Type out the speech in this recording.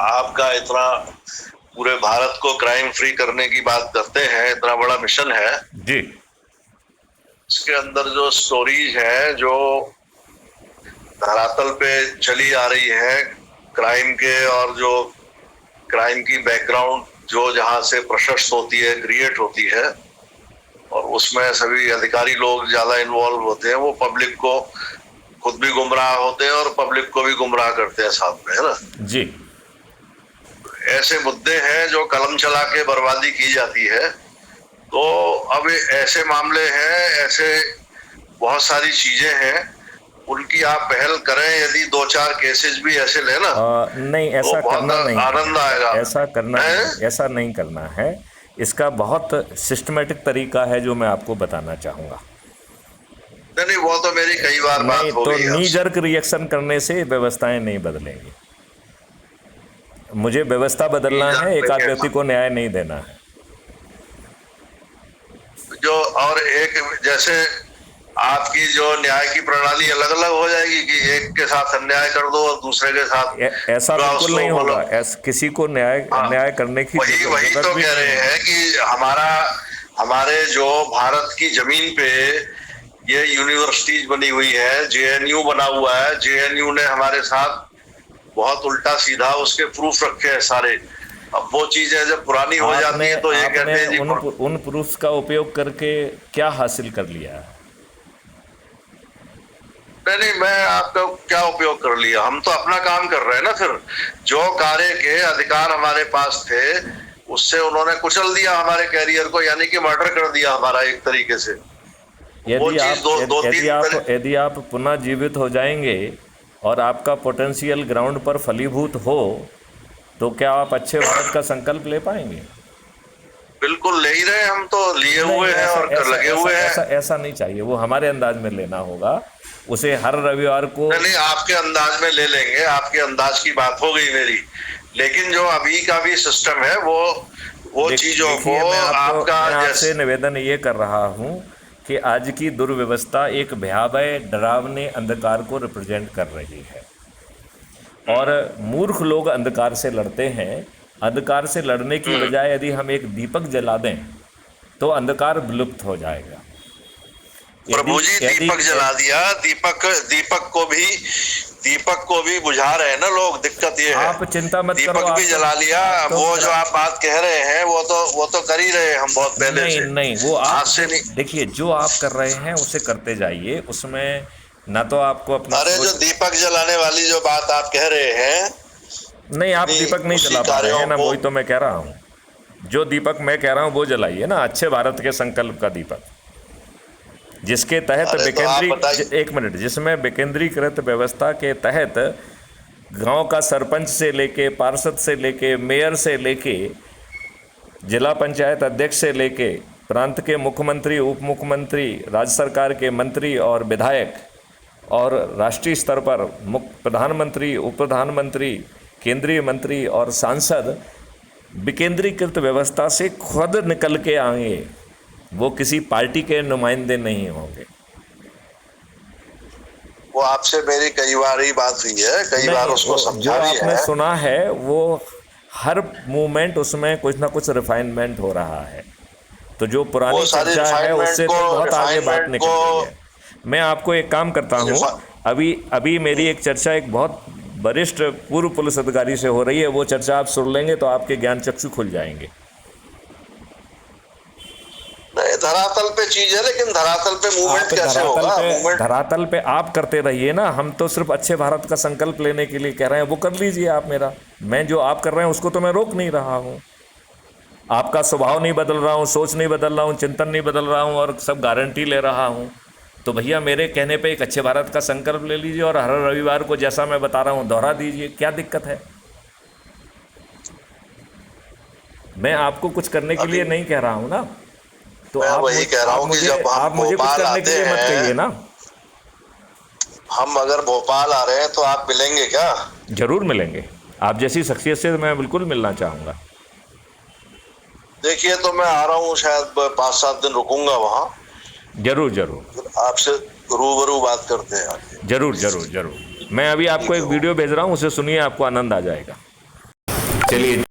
आपका इतना पूरे भारत को क्राइम फ्री करने की बात करते हैं, इतना बड़ा मिशन है जी। इसके अंदर जो स्टोरीज है जो धरातल पे चली आ रही है क्राइम के, और जो क्राइम की बैकग्राउंड जो जहां से प्रशस्त होती है, क्रिएट होती है, और उसमें सभी अधिकारी लोग ज्यादा इन्वॉल्व होते हैं, वो पब्लिक को खुद भी गुमराह होते हैं और पब्लिक को भी गुमराह करते हैं साथ में, है ना। जी। ऐसे मुद्दे हैं जो कलम चला के बर्बादी की जाती है। तो अब ऐसे मामले हैं, ऐसे बहुत सारी चीजें हैं, उनकी आप पहल करें। यदि 2-4 केसेस भी ऐसे लेना नहीं, तो ऐसा बहुत करना नहीं आनंद आएगा। ऐसा नहीं करना है। इसका बहुत सिस्टमेटिक तरीका है जो मैं आपको बताना चाहूँगा। नहीं, वो तो मेरी कई बार नहीं बात हो तो गई नी आपसे। जर्क रिएक्शन करने से व्यवस्थाएं नहीं बदलेंगी। मुझे व्यवस्था बदलना है, एक आध व्यक्ति को न्याय नहीं देना है। जो और एक जैसे आपकी जो न्याय की प्रणाली अलग अलग हो जाएगी कि एक के साथ अन्याय कर दो और दूसरे के साथ ऐसा बिल्कुल नहीं होगा। किसी को न्याय करने की वही तो कह रहे हैं कि हमारे जो भारत की जमीन पे ये यूनिवर्सिटीज बनी हुई है, जेएनयू बना हुआ है, जेएनयू ने हमारे साथ बहुत उल्टा सीधा उसके प्रूफ रखे हैं सारे। अब वो चीजें जब पुरानी हो जाती है तो ये कहते हैं जी उन प्रूफ का उपयोग करके क्या हासिल कर लिया है? नहीं, मैं आपका क्या उपयोग कर लिया, हम तो अपना काम कर रहे हैं ना। फिर जो कार्य के अधिकार हमारे पास थे उससे उन्होंने कुचल दिया हमारे कैरियर को, यानी कि मर्डर कर दिया हमारा एक तरीके से। वो चीज यदि आप पुनः जीवित हो जाएंगे और आपका पोटेंशियल ग्राउंड पर फलीभूत हो तो क्या आप अच्छे भारत का संकल्प ले पाएंगे? बिल्कुल ले ही रहे, हम तो लिए हुए हैं और लगे हुए हैं। ऐसा नहीं चाहिए, वो हमारे अंदाज में लेना होगा। उसे हर रविवार को नहीं, आपके अंदाज में ले लेंगे, आपके अंदाज की बात हो गई मेरी। लेकिन जो अभी का भी सिस्टम है वो चीजों को आपसे निवेदन ये कर रहा हूँ कि आज की दुर्व्यवस्था एक भयावह डरावने अंधकार को रिप्रेजेंट कर रही है, और मूर्ख लोग अंधकार से लड़ते हैं। अंधकार से लड़ने की बजाय यदि हम एक दीपक जला दें तो अंधकार विलुप्त हो जाएगा। प्रभु जी दीपक जला दिया, दीपक को भी बुझा रहे हैं ना लोग। दिक्कत ये है, आप चिंता मत करो, दीपक भी जला लिया। वो जो आप बात कह रहे हैं वो तो कर ही रहे हैं हम बहुत पहले से। नहीं, वो आप से नहीं। देखिए, जो आप कर रहे हैं उसे करते जाइए, उसमें ना तो आपको अपना जो दीपक जलाने वाली जो बात आप कह रहे हैं, नहीं, आप दीपक नहीं जला पा रहे हैं ना, वही तो मैं कह रहा हूँ। जो दीपक मैं कह रहा हूँ वो जलाइए ना, अच्छे भारत के संकल्प का दीपक, जिसके तहत एक मिनट, जिसमें विकेंद्रीकृत व्यवस्था के तहत गांव का सरपंच से लेके, पार्षद से लेके, मेयर से लेके, जिला पंचायत अध्यक्ष से लेके, प्रांत के मुख्यमंत्री, उप मुख्यमंत्री, राज्य सरकार के मंत्री और विधायक, और राष्ट्रीय स्तर पर प्रधानमंत्री, उप प्रधानमंत्री, केंद्रीय मंत्री और सांसद विकेंद्रीकृत व्यवस्था से खुद निकल के आएंगे। वो किसी पार्टी के नुमाइंदे नहीं होंगे। वो आपसे मेरी कई बार ही बात हुई है, कई बार उसको समझा भी है। आपने सुना है, वो हर मूवमेंट उसमें कुछ ना कुछ रिफाइनमेंट हो रहा है। तो जो पुरानी चर्चा है उससे तो बहुत आगे बात निकल रही है। मैं आपको एक काम करता हूँ, अभी मेरी एक चर्चा एक बहुत वरिष्ठ पूर्व पुलिस अधिकारी से हो रही है, वो चर्चा आप सुन लेंगे तो आपके ज्ञान चक्षु खुल जाएंगे। धरातल पे चीज है, लेकिन धरातल पे मूवमेंट कैसे होगा? धरातल पे आप करते रहिए ना, हम तो सिर्फ अच्छे भारत का संकल्प लेने के लिए कह रहे हैं, वो कर लीजिए आप मेरा। मैं जो आप कर रहे हैं उसको तो मैं रोक नहीं रहा हूँ। आपका स्वभाव नहीं बदल रहा हूँ, सोच नहीं बदल रहा हूँ, चिंतन नहीं बदल रहा हूँ, और सब गारंटी ले रहा हूँ। तो भैया मेरे कहने पे एक अच्छे भारत का संकल्प ले लीजिए और हर रविवार को जैसा मैं बता रहा हूँ दोहरा दीजिए। क्या दिक्कत है? मैं आपको कुछ करने के लिए नहीं कह रहा हूँ ना, तो मैं वही कह रहा हूँ कि जब आप मुझे कुछ करने के लिए मत कहिए ना। हम अगर भोपाल आ रहे हैं तो आप मिलेंगे क्या? जरूर मिलेंगे, आप जैसी शख्सियत से मैं बिल्कुल मिलना चाहूँगा। देखिए, तो मैं आ रहा हूँ, शायद 5-7 दिन रुकूंगा वहाँ। जरूर जरूर आपसे रूबरू बात करते हैं। जरूर जरूर जरूर। मैं अभी आपको एक वीडियो भेज रहा हूँ, उसे सुनिए, आपको आनंद आ जाएगा। चलिए